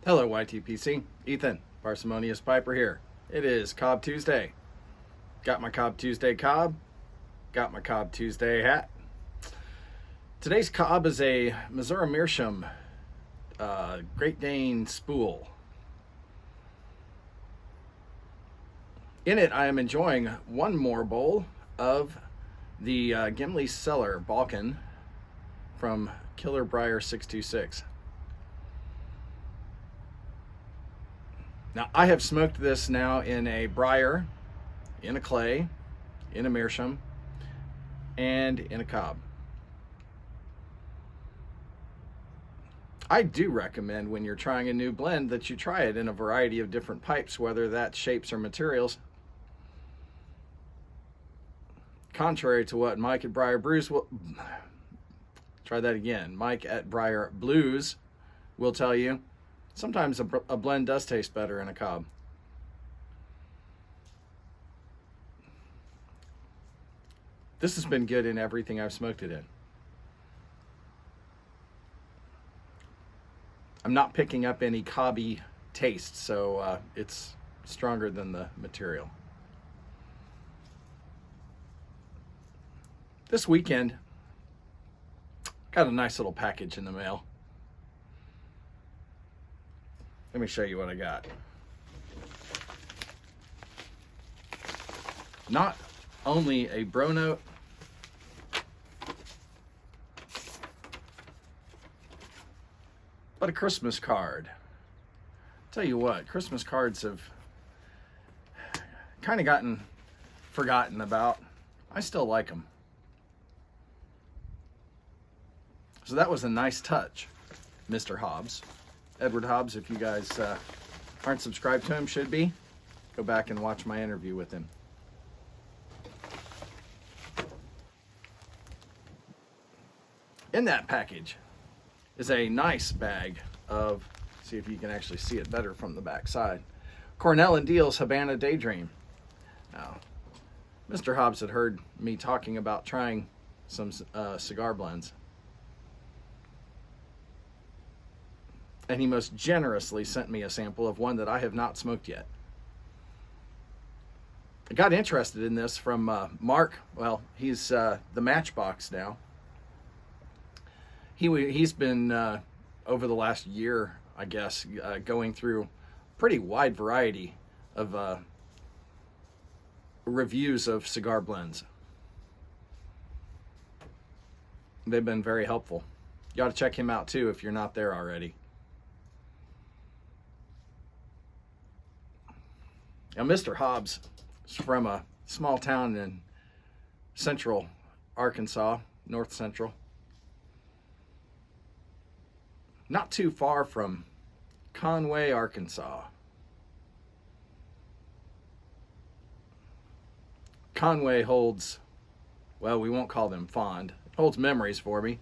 Hello, YTPC. Ethan, Parsimonious Piper here. It is Cobb Tuesday. Got my Cobb Tuesday cob. Got my Cobb Tuesday hat. Today's cob is a Missouri Meerschaum Great Dane spool. In it, I am enjoying one more bowl of the Gimli Cellar Balkan from Killer Briar 626. Now, I have smoked this now in a briar, in a clay, in a meerschaum, and in a cob. I do recommend when you're trying a new blend that you try it in a variety of different pipes, whether that's shapes or materials. Contrary to what Mike at Briar Brews will... Try that again. Mike at Briar Blues will tell you, sometimes a blend does taste better in a cob. This has been good in everything I've smoked it in. I'm not picking up any cobby taste, so it's stronger than the material. This weekend, got a nice little package in the mail. Let me show you what I got. Not only a bro note, but a Christmas card. Tell you what, Christmas cards have kind of gotten forgotten about. I still like them. So that was a nice touch, Mr. Hobbs. Edward Hobbs, if you guys aren't subscribed to him, should be. Go back and watch my interview with him. In that package is a nice bag of, see if you can actually see it better from the back side, Cornell and Deal's Havana Daydream. Now, Mr. Hobbs had heard me talking about trying some cigar blends, and he most generously sent me a sample of one that I have not smoked yet. I got interested in this from Mark. Well, he's the Matchbox now. He's been, over the last year, I guess, going through a pretty wide variety of reviews of cigar blends. They've been very helpful. You ought to check him out too if you're not there already. Now, Mr. Hobbs is from a small town in central Arkansas, north central. Not too far from Conway, Arkansas. Conway holds, well, we won't call them fond, holds memories for me.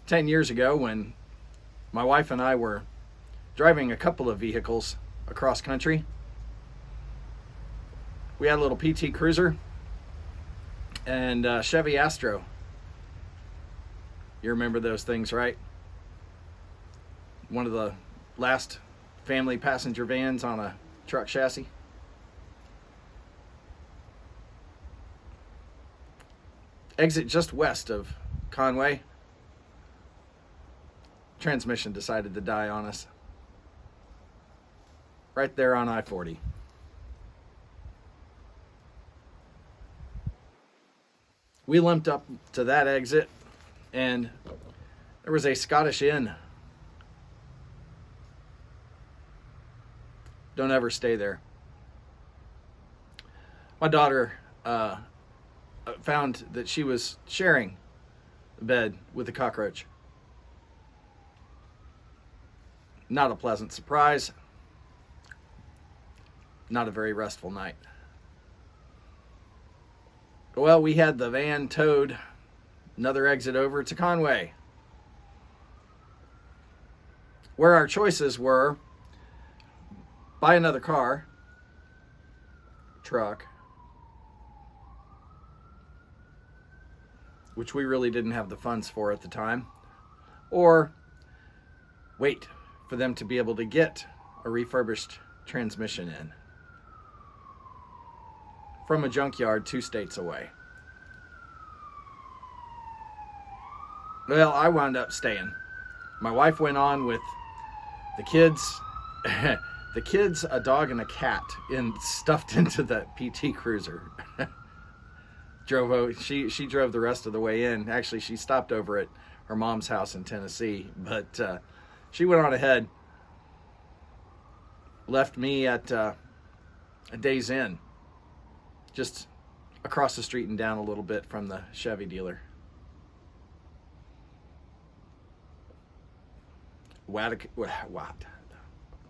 10 years ago, when my wife and I were driving a couple of vehicles across country, we had a little PT Cruiser and Chevy Astro. You remember those things, right? One of the last family passenger vans on a truck chassis. Exit just west of Conway. Transmission decided to die on us. Right there on I-40. We limped up to that exit, and there was a Scottish Inn. Don't ever stay there. My daughter found that she was sharing a bed with a cockroach. Not a pleasant surprise. Not a very restful night. Well, we had the van towed another exit over to Conway, where our choices were buy another car, truck, which we really didn't have the funds for at the time, or wait for them to be able to get a refurbished transmission in from a junkyard 2 states away. Well, I wound up staying. My wife went on with the kids. The kids, a dog, and a cat stuffed into that PT Cruiser. She drove the rest of the way in. Actually, she stopped over at her mom's house in Tennessee, but she went on ahead, left me at a Days Inn, just across the street and down a little bit from the Chevy dealer. What?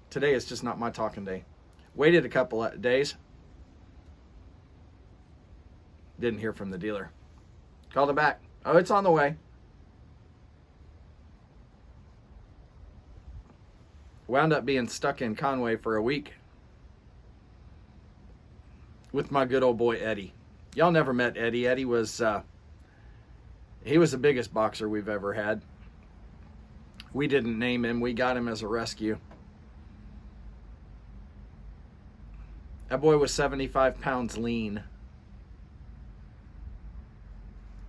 Today is just not my talking day. Waited a couple of days. Didn't hear from the dealer. Called him back. Oh, it's on the way. Wound up being stuck in Conway for a week with my good old boy Eddie. Y'all never met Eddie. Eddie was he was the biggest boxer we've ever had. We didn't name him. We got him as a rescue. That boy was 75 pounds lean.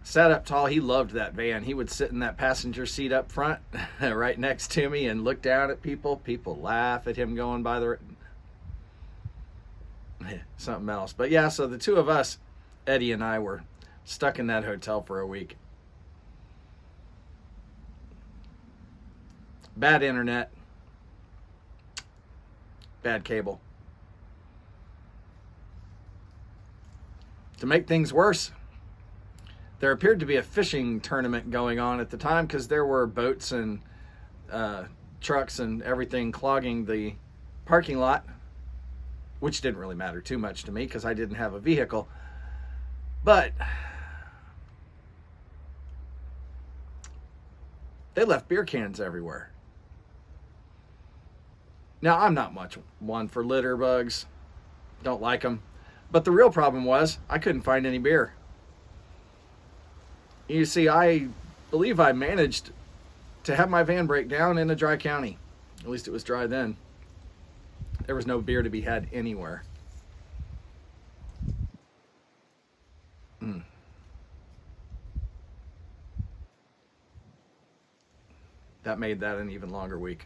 Sat up tall. He loved that van. He would sit in that passenger seat up front right next to me and look down at people. People laugh at him going by the... something else. But yeah, so the two of us, Eddie and I, were stuck in that hotel for a week. Bad internet. Bad cable. To make things worse, there appeared to be a fishing tournament going on at the time because there were boats and trucks and everything clogging the parking lot, which didn't really matter too much to me because I didn't have a vehicle. But they left beer cans everywhere. Now, I'm not much one for litter bugs. Don't like them. But the real problem was I couldn't find any beer. You see, I believe I managed to have my van break down in a dry county. At least it was dry then. There was no beer to be had anywhere. That made that an even longer week.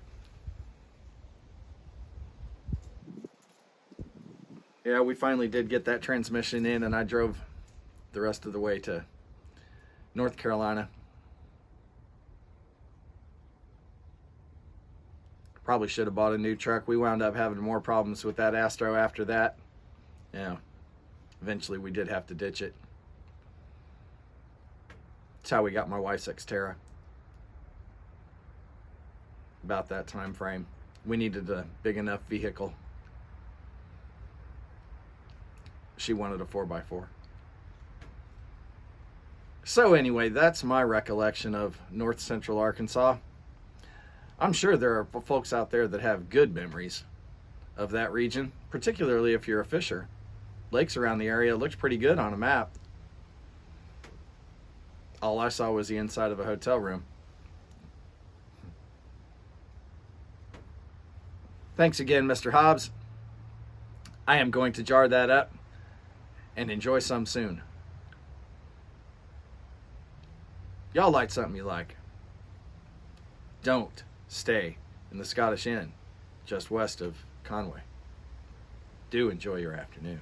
Yeah, we finally did get that transmission in, and I drove the rest of the way to North Carolina. Probably should have bought a new truck. We wound up having more problems with that Astro after that. Yeah, eventually we did have to ditch it. That's how we got my wife's Xterra. About that time frame. We needed a big enough vehicle. She wanted a 4x4. So anyway, that's my recollection of North Central Arkansas. I'm sure there are folks out there that have good memories of that region, particularly if you're a fisher. Lakes around the area looks pretty good on a map. All I saw was the inside of a hotel room. Thanks again, Mr. Hobbs. I am going to jar that up and enjoy some soon. Y'all like something you like. Don't stay in the Scottish Inn just west of Conway. Do enjoy your afternoon.